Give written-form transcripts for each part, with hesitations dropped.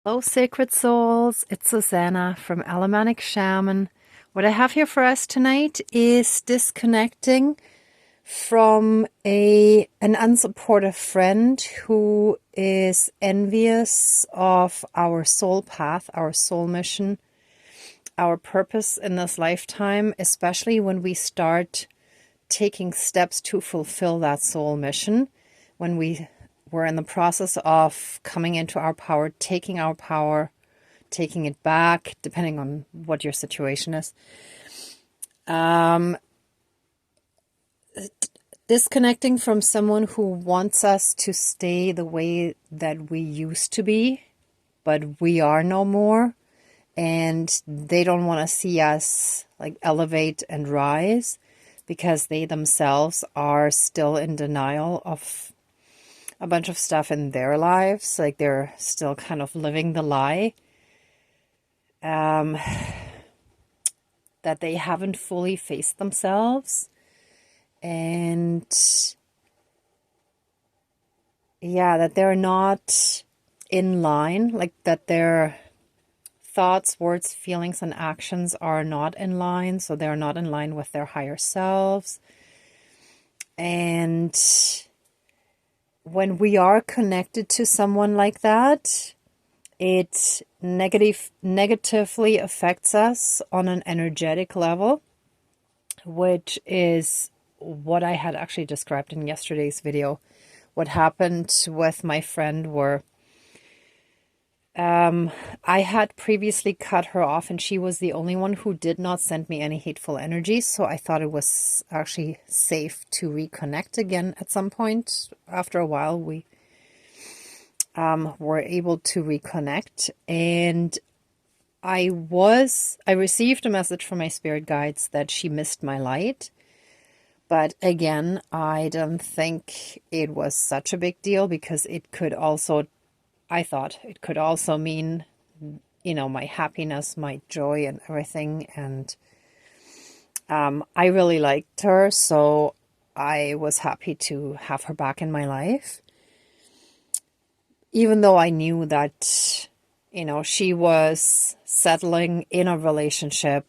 Hello, sacred souls. It's Susanna from Alamanic Shaman. What I have here for us tonight is disconnecting from an unsupportive friend who is envious of our soul path, our soul mission, our purpose in this lifetime, especially when we start taking steps to fulfill that soul mission, when we're in the process of coming into our power, taking it back, depending on what your situation is. Disconnecting from someone who wants us to stay the way that we used to be, but we are no more. And they don't want to see us like elevate and rise because they themselves are still in denial of a bunch of stuff in their lives. Like they're still kind of living the lie that they haven't fully faced themselves. And yeah, that they're not in line, like that their thoughts, words, feelings, and actions are not in line. So they're not in line with their higher selves. And when we are connected to someone like that, it negatively affects us on an energetic level, which is what I had actually described in yesterday's video. What happened with my friend were I had previously cut her off, and she was the only one who did not send me any hateful energy. So I thought it was actually safe to reconnect again at some point. After a while, we were able to reconnect, and I received a message from my spirit guides that she missed my light. But again, I don't think it was such a big deal because I thought it could also mean, my happiness, my joy and everything. And I really liked her, so I was happy to have her back in my life. Even though I knew that, she was settling in a relationship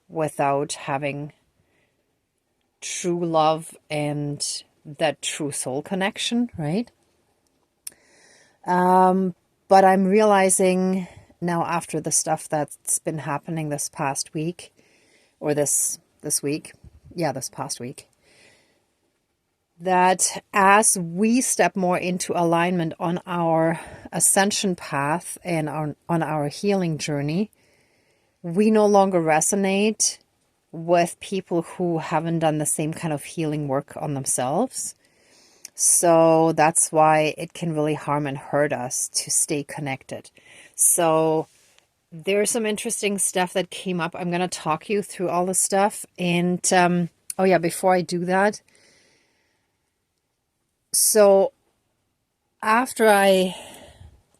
without having true love and that true soul connection, right? But I'm realizing now, after the stuff that's been happening this past week, or this week, this past week, that as we step more into alignment on our ascension path and on our healing journey, we no longer resonate with people who haven't done the same kind of healing work on themselves. So that's why it can really harm and hurt us to stay connected. So there's some interesting stuff that came up. I'm going to talk you through all the stuff. And before I do that, so after I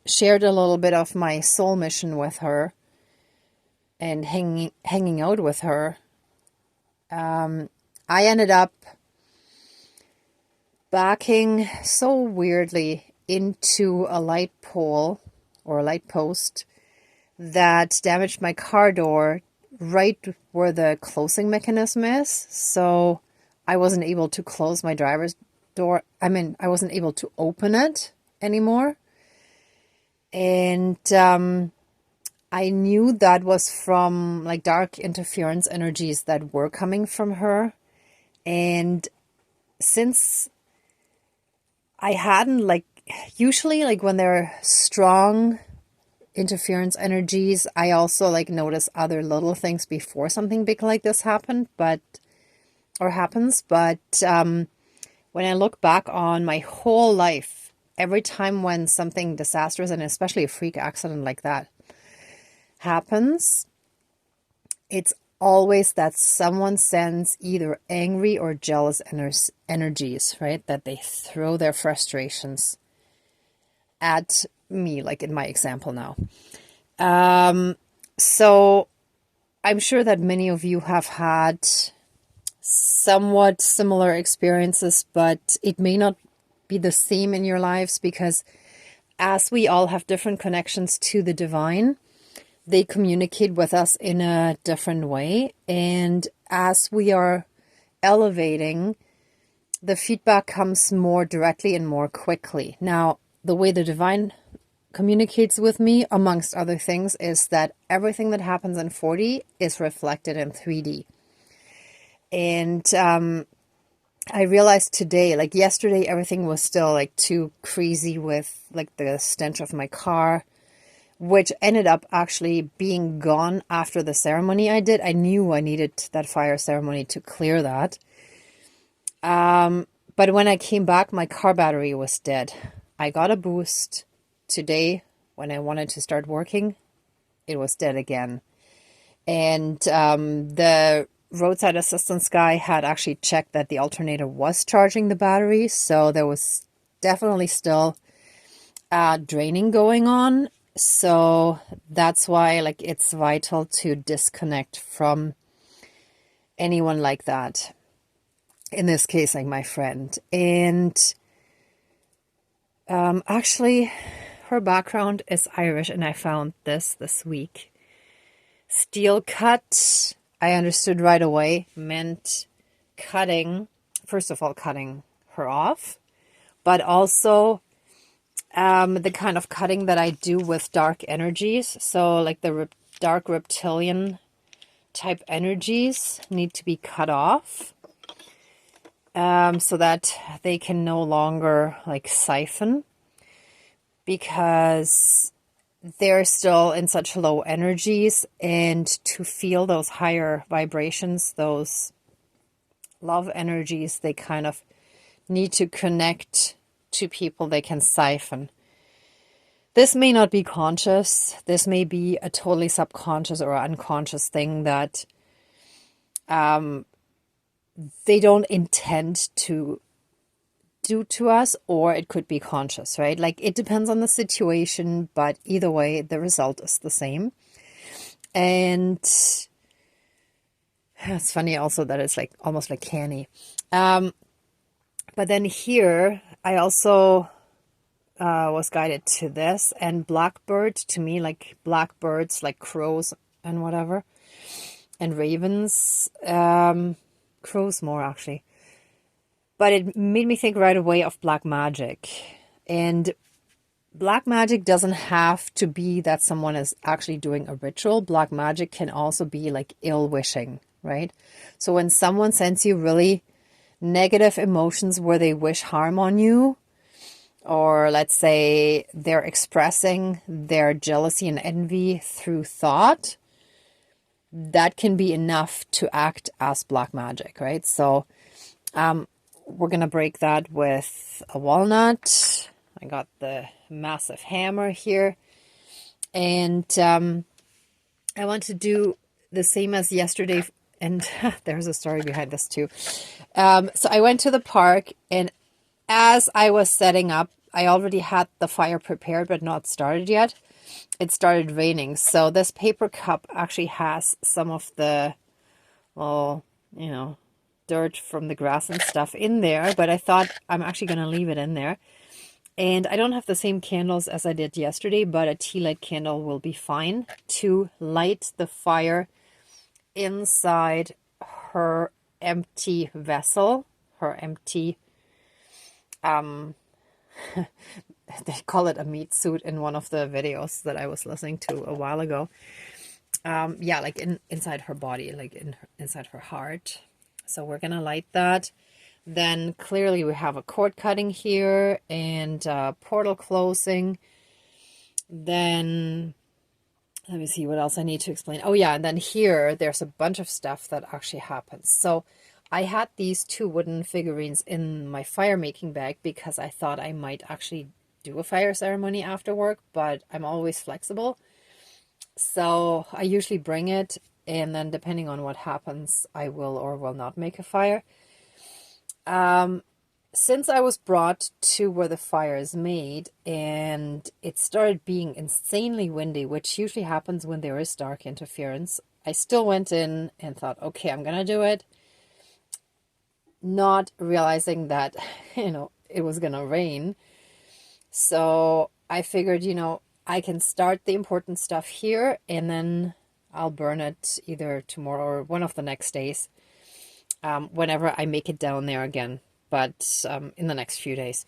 shared a little bit of my soul mission with her and hanging out with her, I ended up backing so weirdly into a light pole or a light post that damaged my car door right where the closing mechanism is. So I wasn't able to close my driver's door. I wasn't able to open it anymore. And I knew that was from like dark interference energies that were coming from her. And since I hadn't usually when there are strong interference energies, I also notice other little things before something big like this happens. But when I look back on my whole life, every time when something disastrous, and especially a freak accident like that happens, it's always that someone sends either angry or jealous energies, right? That they throw their frustrations at me, like in my example now. So I'm sure that many of you have had somewhat similar experiences, but it may not be the same in your lives because as we all have different connections to the divine, they communicate with us in a different way. And as we are elevating, the feedback comes more directly and more quickly. Now, the way the divine communicates with me, amongst other things, is that everything that happens in 4D is reflected in 3D. And I realized today, like yesterday, everything was still like too crazy with like the stench of my car, which ended up actually being gone after the ceremony I did. I knew I needed that fire ceremony to clear that. But when I came back, my car battery was dead. I got a boost today when I wanted to start working. It was dead again. And the roadside assistance guy had actually checked that the alternator was charging the battery. So there was definitely still draining going on. So that's why like it's vital to disconnect from anyone like that. In this case, like my friend. And actually, her background is Irish, and I found this week. Steel cut, I understood right away, meant cutting, first of all, cutting her off, but also the kind of cutting that I do with dark energies. So like the dark reptilian type energies need to be cut off. So that they can no longer like siphon, because they're still in such low energies, and to feel those higher vibrations, those love energies, they kind of need to connect to people they can siphon. This may not be conscious. This may be a totally subconscious or unconscious thing that they don't intend to do to us, or it could be conscious, right? Like it depends on the situation, but either way, the result is the same. And it's funny also that it's like almost like canny. But then here, I also was guided to this, and blackbird, to me, like blackbirds, like crows and whatever, and ravens, crows more actually. But it made me think right away of black magic. And black magic doesn't have to be that someone is actually doing a ritual. Black magic can also be like ill wishing, right? So when someone sends you really negative emotions where they wish harm on you, or let's say they're expressing their jealousy and envy through thought, that can be enough to act as black magic, right? So we're going to break that with a walnut. I got the massive hammer here. And I want to do the same as yesterday. And there's a story behind this too. So I went to the park, and as I was setting up, I already had the fire prepared, but not started yet. It started raining. So this paper cup actually has some of the, well, you know, dirt from the grass and stuff in there, but I thought I'm actually going to leave it in there. And I don't have the same candles as I did yesterday, but a tea light candle will be fine to light the fire inside her empty vessel, her empty, they call it a meat suit in one of the videos that I was listening to a while ago. Yeah, like inside her body, like inside her heart. So we're going to light that. Then clearly we have a cord cutting here and portal closing. Then let me see what else I need to explain. Oh yeah, and then here there's a bunch of stuff that actually happens. So I had these 2 wooden figurines in my fire making bag because I thought I might actually do a fire ceremony after work, but I'm always flexible. So I usually bring it, and then depending on what happens, I will or will not make a fire. Since I was brought to where the fire is made, and it started being insanely windy, which usually happens when there is dark interference, I still went in and thought, okay, I'm going to do it. Not realizing that, you know, it was going to rain. So I figured, I can start the important stuff here and then I'll burn it either tomorrow or one of the next days, whenever I make it down there again, but in the next few days.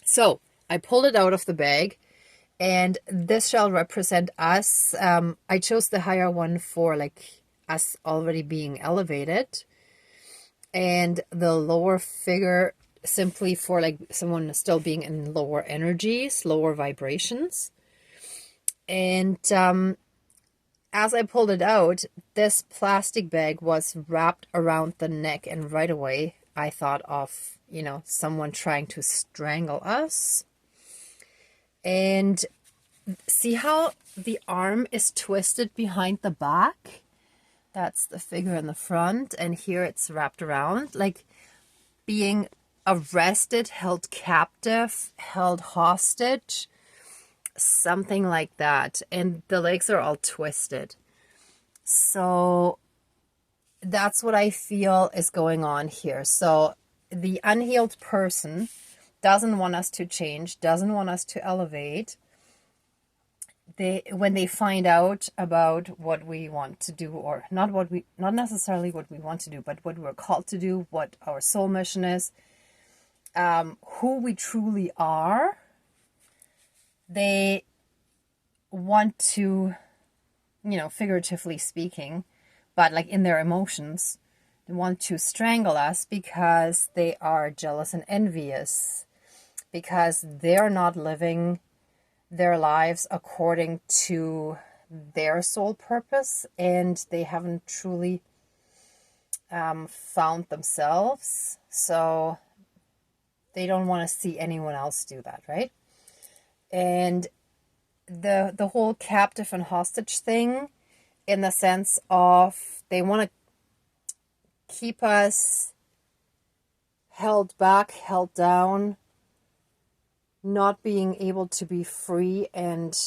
So I pulled it out of the bag, and this shall represent us. I chose the higher one for like us already being elevated, and the lower figure simply for like someone still being in lower energies, lower vibrations. And as I pulled it out, this plastic bag was wrapped around the neck, and right away I thought of, someone trying to strangle us. And see how the arm is twisted behind the back? That's the figure in the front, and here it's wrapped around, like being arrested, held captive, held hostage, something like that. And the legs are all twisted. So that's what I feel is going on here. So the unhealed person doesn't want us to change, doesn't want us to elevate. When they find out about what we want to do, or not necessarily what we want to do, but what we're called to do, what our soul mission is, who we truly are, they want to, figuratively speaking, but like in their emotions, they want to strangle us because they are jealous and envious, because they're not living their lives according to their soul purpose, and they haven't truly found themselves. So they don't want to see anyone else do that, right? And the whole captive and hostage thing, in the sense of they want to keep us held back, held down, not being able to be free and,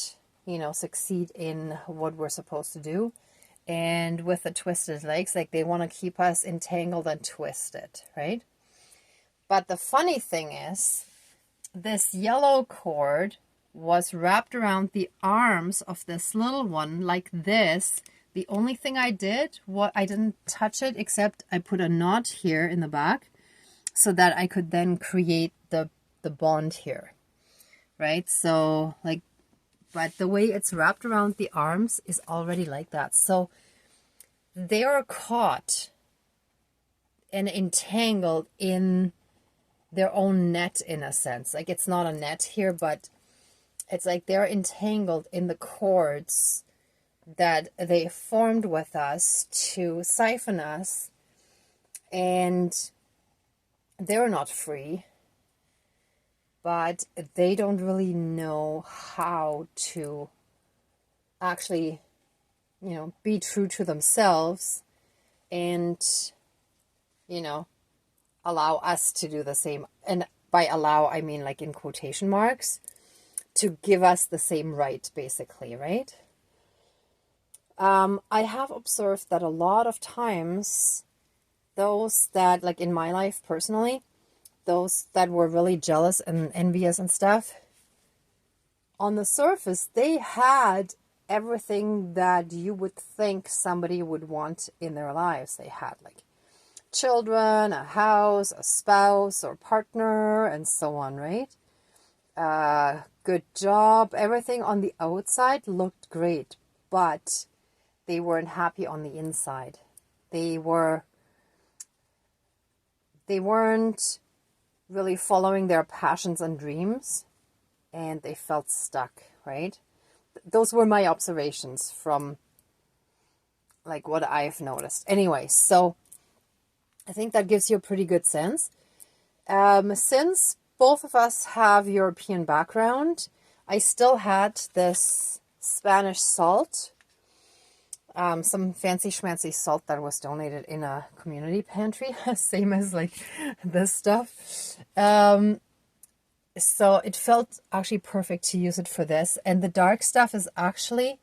succeed in what we're supposed to do. And with the twisted legs, like they want to keep us entangled and twisted, right? But the funny thing is, this yellow cord was wrapped around the arms of this little one like this. The only thing I did, I didn't touch it, except I put a knot here in the back so that I could then create the bond here, right? So like, but the way it's wrapped around the arms is already like that. So they are caught and entangled in their own net, in a sense. Like, it's not a net here, but it's like they're entangled in the cords that they formed with us to siphon us, and they're not free, but they don't really know how to actually, be true to themselves and, allow us to do the same. And by allow, I mean like in quotation marks, to give us the same right, basically, right? I have observed that a lot of times, those that, like in my life personally, those that were really jealous and envious and stuff, on the surface, they had everything that you would think somebody would want in their lives. They had like children, a house, a spouse or partner, and so on, right? Good job. Everything on the outside looked great, but they weren't happy on the inside. They weren't really following their passions and dreams, and they felt stuck, right? Those were my observations from like what I've noticed. Anyway, so I think that gives you a pretty good sense. Since both of us have European background, I still had this Spanish salt, some fancy schmancy salt that was donated in a community pantry, same as like this stuff. So it felt actually perfect to use it for this. And the dark stuff is actually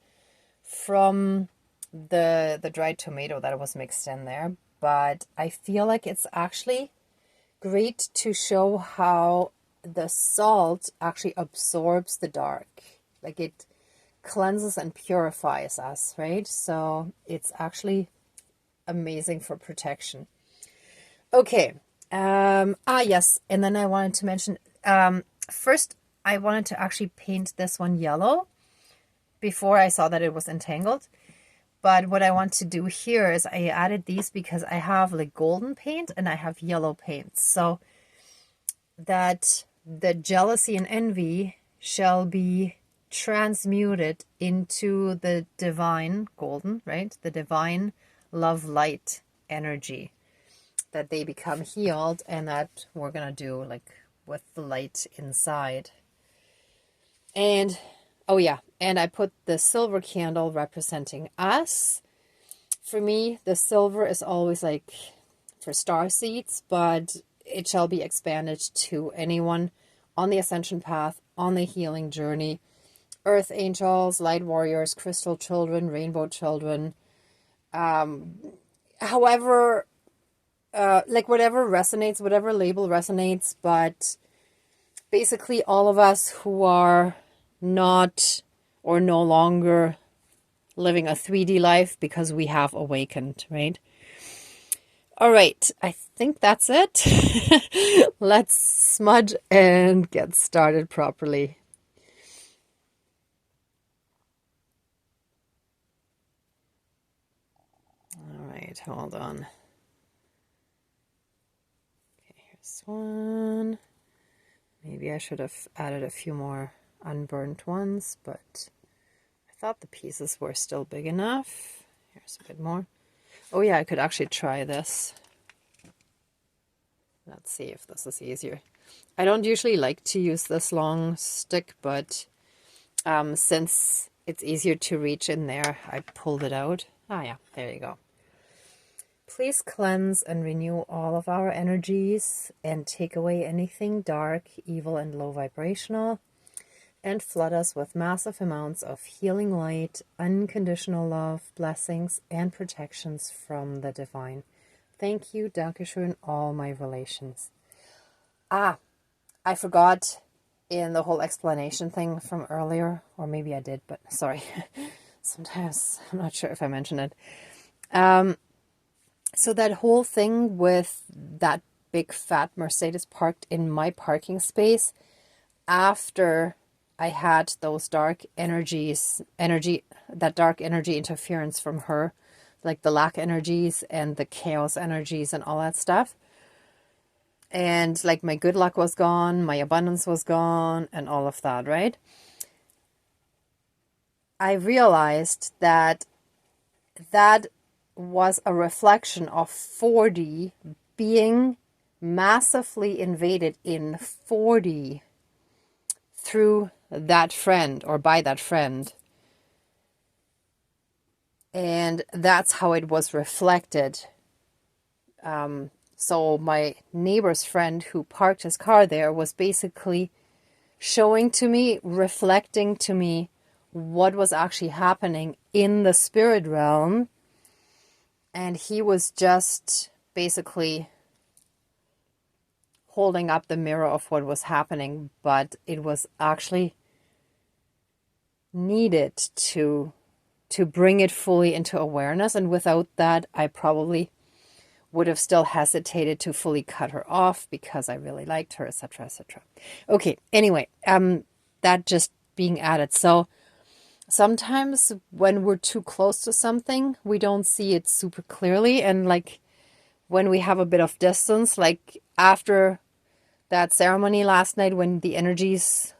from the dried tomato that was mixed in there. But I feel like it's actually great to show how the salt actually absorbs the dark. Like it cleanses and purifies us, right? So it's actually amazing for protection. Okay. Yes. And then I wanted to mention, first I wanted to actually paint this one yellow before I saw that it was entangled. But what I want to do here is I added these because I have like golden paint and I have yellow paint. So that the jealousy and envy shall be transmuted into the divine golden, right? The divine love light energy, that they become healed, and that we're going to do like with the light inside. And oh yeah, and I put the silver candle representing us. For me, the silver is always like for star seeds, but it shall be expanded to anyone on the ascension path, on the healing journey. Earth angels, light warriors, crystal children, rainbow children. However, like whatever resonates, whatever label resonates, but basically all of us who are not or no longer living a 3D life because we have awakened, right? All right, I think that's it. Let's smudge and get started properly. All right, hold on. Okay, here's one. Maybe I should have added a few more unburnt ones, but I thought the pieces were still big enough. Here's a bit more. Oh yeah, I could actually try this. Let's see if this is easier. I don't usually like to use this long stick, but since it's easier to reach in there, I pulled it out. Ah yeah, there you go. Please cleanse and renew all of our energies and take away anything dark, evil, and low vibrational, and flood us with massive amounts of healing light, unconditional love, blessings, and protections from the divine. Thank you, Dankeschön, all my relations. I forgot in the whole explanation thing from earlier, or maybe I did, but sorry. Sometimes I'm not sure if I mentioned it. So that whole thing with that big fat Mercedes parked in my parking space after I had those dark that dark energy interference from her, like the lack energies and the chaos energies and all that stuff. And like my good luck was gone, my abundance was gone, and all of that, right? I realized that that was a reflection of 4D being massively invaded in 4D through that friend or by that friend. And that's how it was reflected. So my neighbor's friend who parked his car there was basically showing to me, reflecting to me what was actually happening in the spirit realm. And he was just basically holding up the mirror of what was happening, but it was actually needed to bring it fully into awareness. And without that, I probably would have still hesitated to fully cut her off because I really liked her, etc., etc. Okay, anyway, that just being added. So sometimes when we're too close to something, we don't see it super clearly. And like when we have a bit of distance, like after that ceremony last night, when the energies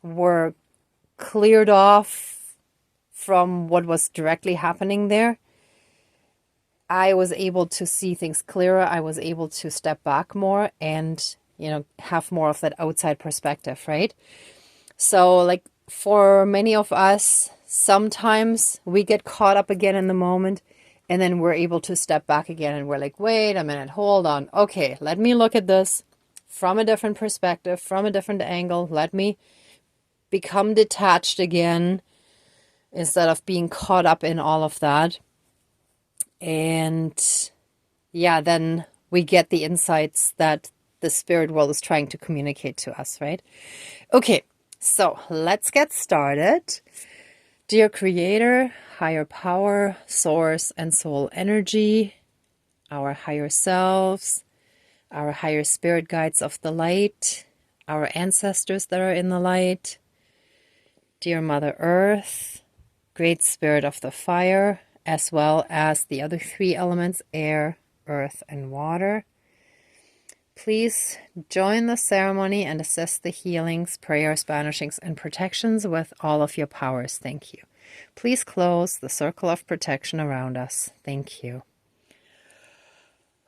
were cleared off from what was directly happening there, I was able to see things clearer. I was able to step back more and, have more of that outside perspective, right? So like for many of us, sometimes we get caught up again in the moment and then we're able to step back again and we're like, wait a minute, hold on. Okay, let me look at this from a different perspective, from a different angle. Let me become detached again instead of being caught up in all of that. And yeah, then we get the insights that the spirit world is trying to communicate to us, right? Okay, so let's get started. Dear Creator, higher power, source, and soul energy, our higher selves, our higher spirit guides of the light, our ancestors that are in the light, dear Mother Earth, Great Spirit of the fire, as well as the other three elements, air, earth, and water. Please join the ceremony and assist the healings, prayers, banishings, and protections with all of your powers. Thank you. Please close the circle of protection around us. Thank you.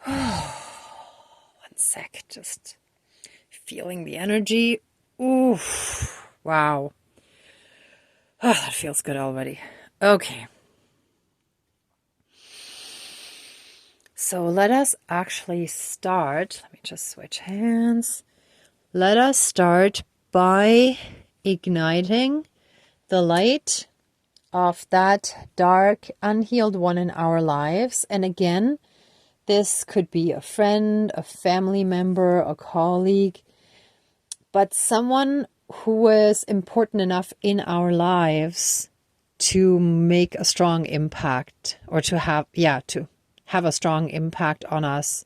One sec, just feeling the energy. Ooh, wow. Oh, that feels good already. Okay. So let us actually start. Let me just switch hands. Let us start by igniting the light of that dark, unhealed one in our lives. And again, this could be a friend, a family member, a colleague, but someone who is important enough in our lives to make a strong impact, or to have a strong impact on us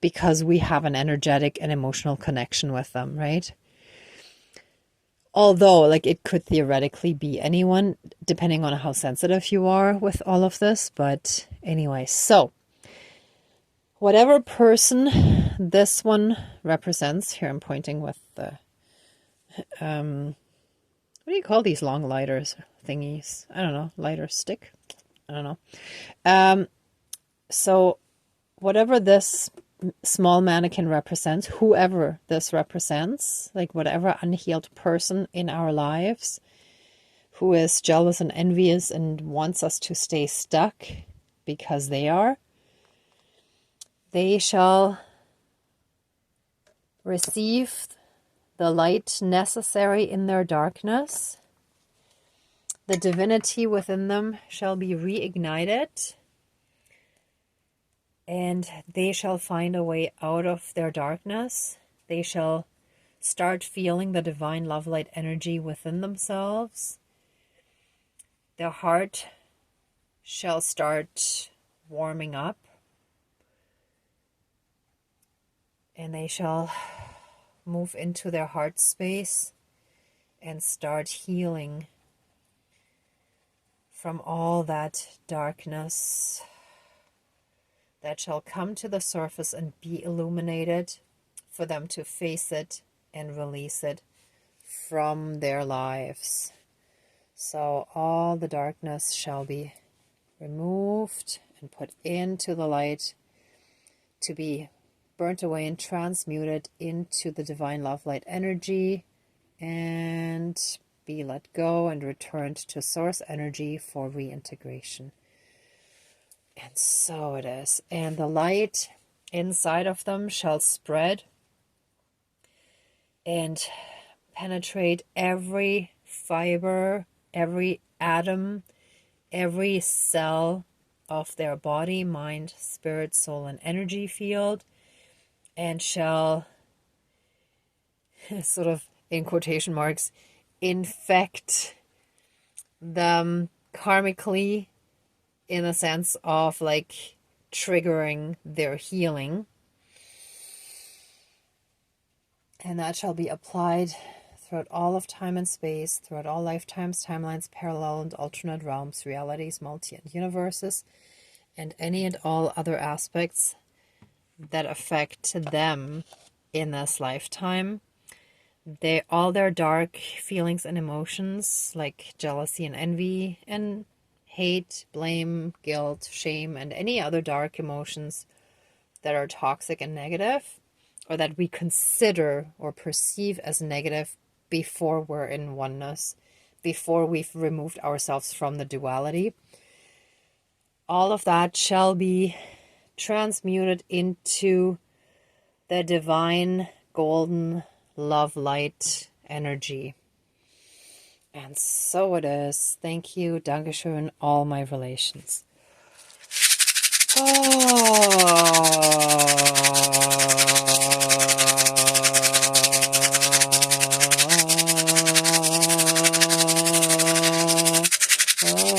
because we have an energetic and emotional connection with them, right? Although, like, it could theoretically be anyone, depending on how sensitive you are with all of this. But anyway, so whatever person this one represents, here I'm pointing with the, what do you call these long lighters thingies? I don't know, lighter stick? I don't know. So whatever this small mannequin represents, whoever this represents, like whatever unhealed person in our lives who is jealous and envious and wants us to stay stuck because they shall receive the light necessary in their darkness. The divinity within them shall be reignited, and they shall find a way out of their darkness. They shall start feeling the divine love light energy within themselves. Their heart shall start warming up, and they shall move into their heart space and start healing from all that darkness that shall come to the surface and be illuminated, for them to face it and release it from their lives. So all the darkness shall be removed and put into the light, to be burnt away and transmuted into the divine love light energy, and be let go and returned to source energy for reintegration. And so it is. And the light inside of them shall spread and penetrate every fiber, every atom, every cell of their body, mind, spirit, soul, and energy field, and shall, sort of in quotation marks, infect them karmically, in a sense of like triggering their healing. And that shall be applied throughout all of time and space, throughout all lifetimes, timelines, parallel and alternate realms, realities, multi and universes, and any and all other aspects that affect them in this lifetime. All their dark feelings and emotions, like jealousy and envy and hate, blame, guilt, shame, and any other dark emotions that are toxic and negative, or that we consider or perceive as negative before we're in oneness, before we've removed ourselves from the duality. All of that shall be transmuted into the divine golden love light energy. And so it is. Thank you, Dankeschön, all my relations. Oh. Okay,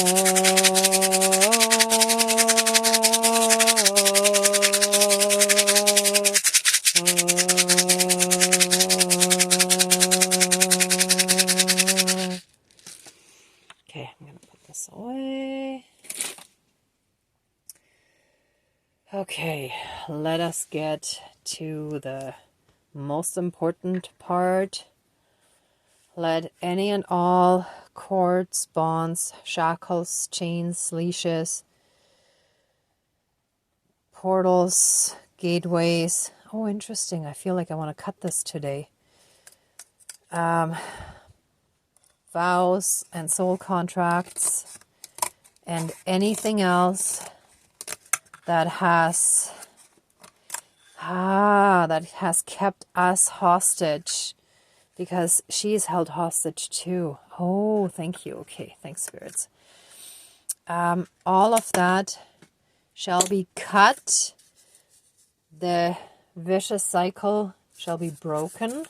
I'm going to put this away. Okay, let us get to the most important part. Let any and all cords, bonds, shackles, chains, leashes, portals, gateways. Oh, interesting. I feel like I want to cut this today. Vows and soul contracts and anything else that has kept us hostage, because she's held hostage too. Oh, thank you. Okay, thanks, spirits. All of that shall be cut. The vicious cycle shall be broken.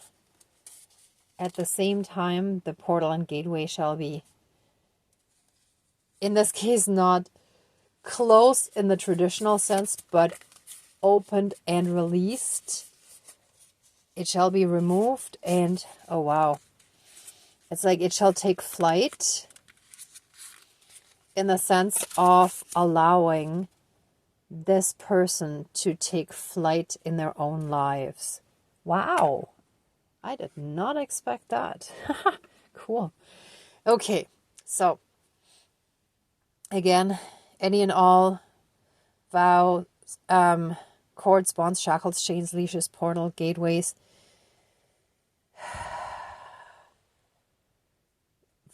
At the same time, the portal and gateway shall be, in this case, not closed in the traditional sense, but opened and released. It shall be removed, and oh wow, it's like it shall take flight, in the sense of allowing this person to take flight in their own lives. Wow, I did not expect that. Cool. Okay, so again, any and all vows, cords, bonds, shackles, chains, leashes, portal, gateways,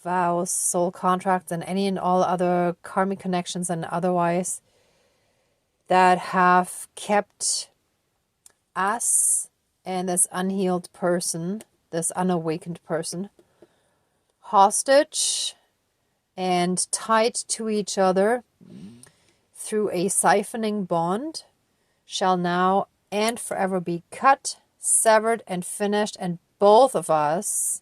vows, soul contracts, and any and all other karmic connections and otherwise that have kept us and this unhealed person, this unawakened person, hostage and tied to each other through a siphoning bond, shall now and forever be cut, severed, and finished, and both of us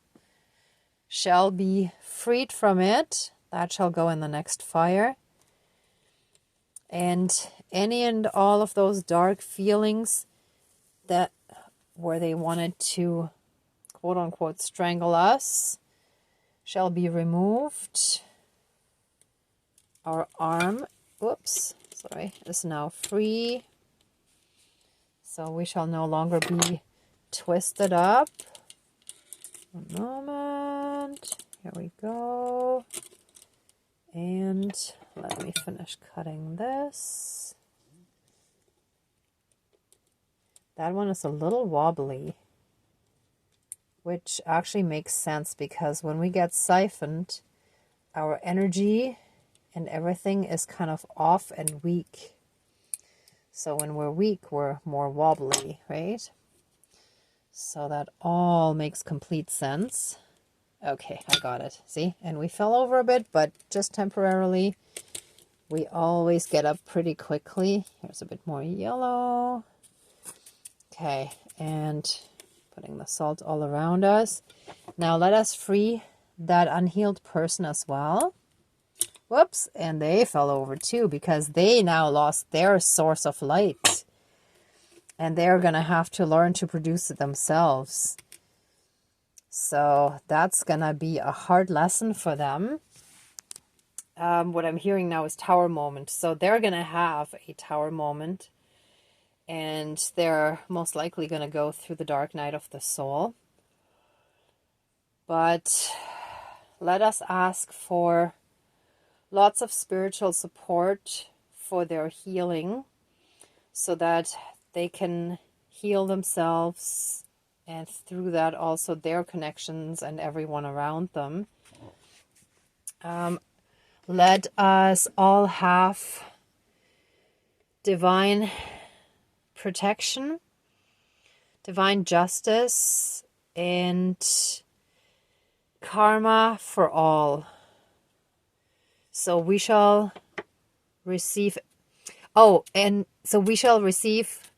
shall be freed from it. That shall go in the next fire. And any and all of those dark feelings that where they wanted to quote unquote strangle us shall be removed. Our arm, is now free. So we shall no longer be twisted up. One moment. Here we go. And let me finish cutting this. That one is a little wobbly, which actually makes sense, because when we get siphoned, our energy and everything is kind of off and weak. So when we're weak, we're more wobbly, right? So that all makes complete sense. Okay, I got it. See? And we fell over a bit, but just temporarily. We always get up pretty quickly. Here's a bit more yellow. Okay, and putting the salt all around us. Now let us free that unhealed person as well. Whoops, and they fell over too, because they now lost their source of light. And they're going to have to learn to produce it themselves. So that's going to be a hard lesson for them. What I'm hearing now is tower moment. So they're going to have a tower moment. And they're most likely going to go through the dark night of the soul. But let us ask for lots of spiritual support for their healing, so that they can heal themselves, and through that also their connections and everyone around them. Let us all have divine protection, divine justice, and karma for all. So we shall receive, we shall receive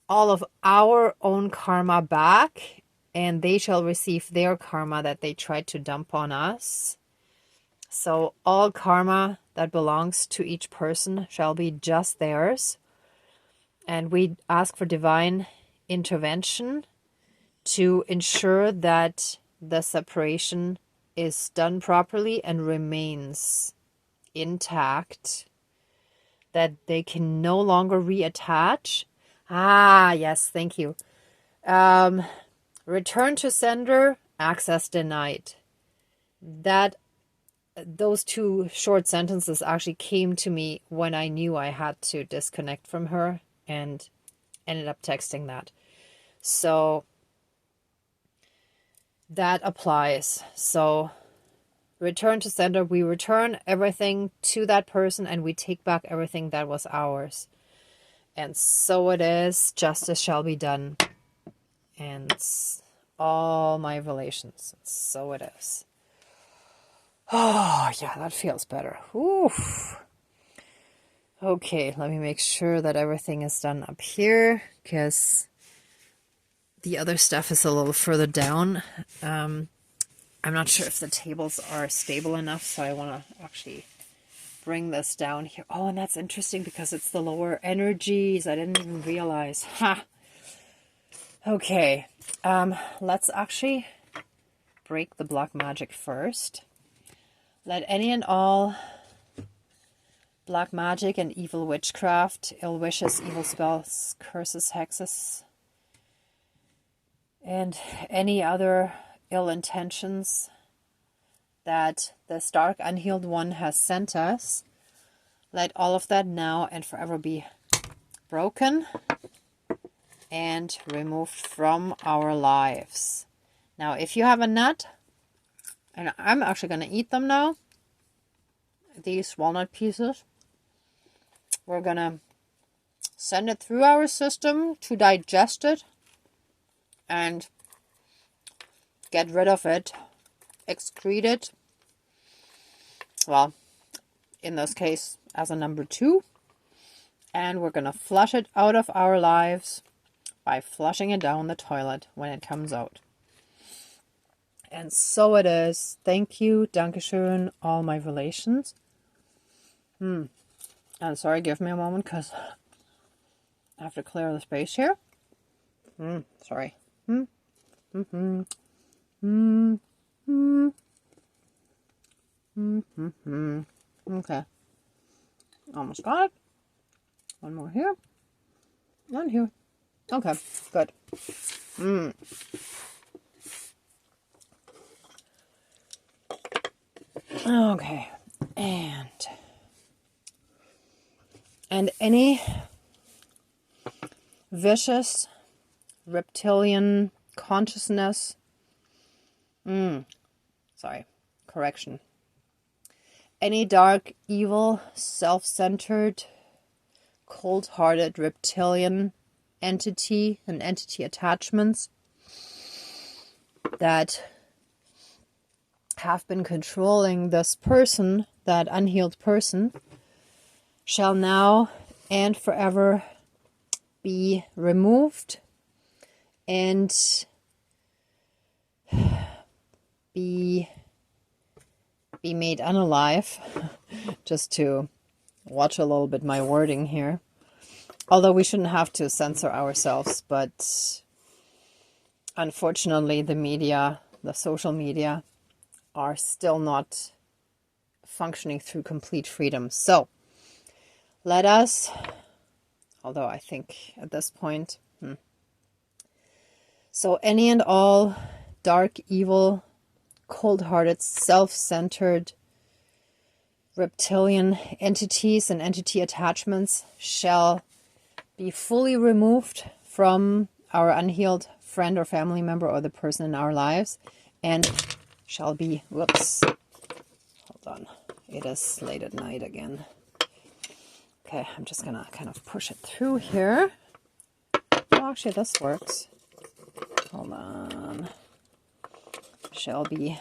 all of our own karma back, and they shall receive their karma that they tried to dump on us. So all karma that belongs to each person shall be just theirs. And we ask for divine intervention to ensure that the separation is done properly and remains intact, that they can no longer reattach. Ah, yes, thank you. Return to sender, access denied. Those two short sentences actually came to me when I knew I had to disconnect from her and ended up texting that. So that applies. So return to sender, we return everything to that person and we take back everything that was ours. And so it is, justice shall be done. And all my relations. So it is. Oh, yeah, that feels better. Oof. Okay, let me make sure that everything is done up here, because the other stuff is a little further down. I'm not sure if the tables are stable enough, so I want to actually bring this down here. Oh, and that's interesting because it's the lower energies. I didn't even realize. Ha! Okay, let's actually break the black magic first. Let any and all black magic and evil witchcraft, ill wishes, evil spells, curses, hexes, and any other ill intentions that this dark unhealed one has sent us, let all of that now and forever be broken and removed from our lives. Now, if you have a nut, and I'm actually going to eat them now, these walnut pieces, we're going to send it through our system to digest it and get rid of it, excrete it, well, in this case, as a number 2, and we're going to flush it out of our lives by flushing it down the toilet when it comes out. And so it is. Thank you, Dankeschön, all my relations. I'm sorry, give me a moment, because I have to clear the space here. Sorry. Okay. Almost got it. One more here. One here. Okay, good. Okay. And any vicious reptilian consciousness, correction. Any dark, evil, self-centered, cold-hearted reptilian entity and entity attachments that have been controlling this person, that unhealed person, shall now and forever be removed and be made unalive. Just to watch a little bit my wording here. Although we shouldn't have to censor ourselves, but unfortunately the media, the social media, are still not functioning through complete freedom. So let us, although I think at this point, so any and all dark, evil, cold-hearted, self-centered reptilian entities and entity attachments shall be fully removed from our unhealed friend or family member or the person in our lives, and shall be, whoops, hold on, it is late at night again. Okay, I'm just gonna kind of push it through here. Oh, actually this works. Hold on. Shall be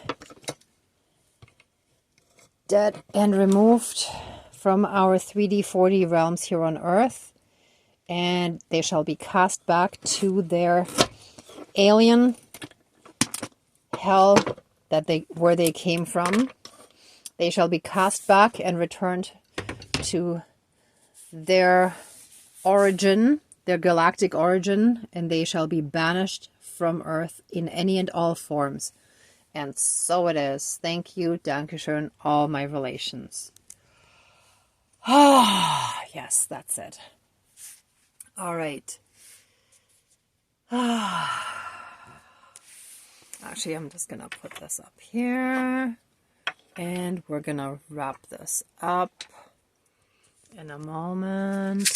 dead and removed from our 3D, 4D realms here on Earth, and they shall be cast back to their alien hell that where they came from, They shall be cast back and returned to their origin, their galactic origin, and they shall be banished from Earth in any and all forms. And so it is. Thank you, Dankeschön, all my relations. Ah, yes, that's it. All right. Actually, I'm just going to put this up here. And we're going to wrap this up in a moment.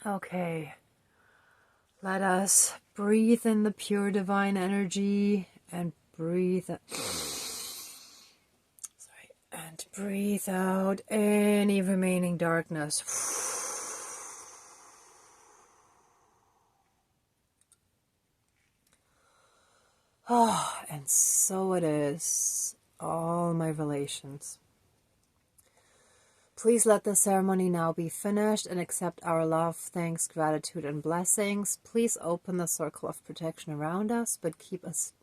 Okay, let us breathe in the pure divine energy and breathe and breathe out any remaining darkness. And so it is, all my relations. Please let the ceremony now be finished and accept our love, thanks, gratitude, and blessings. Please open the circle of protection around us, but keep us,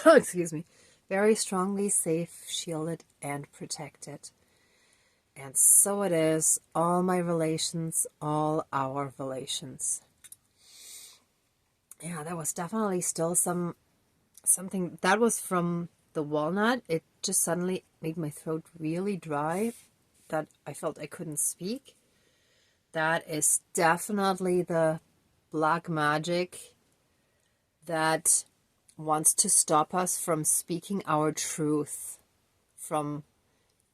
excuse me, very strongly safe, shielded, and protected. And so it is, all my relations, all our relations. Yeah, that was definitely still something that was from the walnut. It just suddenly made my throat really dry, that I felt I couldn't speak. That is definitely the black magic that wants to stop us from speaking our truth, from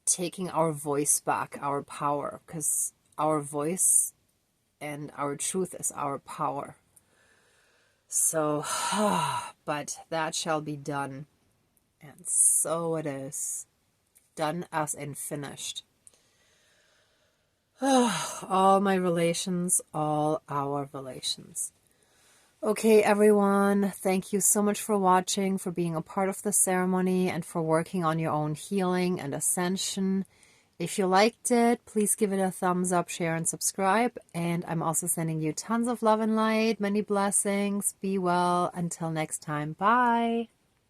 taking our voice back, our power, because our voice and our truth is our power. So, but that shall be done. And so it is. Done as in finished. All my relations, all our relations. Okay, everyone, thank you so much for watching, for being a part of the ceremony, and for working on your own healing and ascension. If you liked it, please give it a thumbs up, share, and subscribe. And I'm also sending you tons of love and light, many blessings. Be well. Until next time. Bye.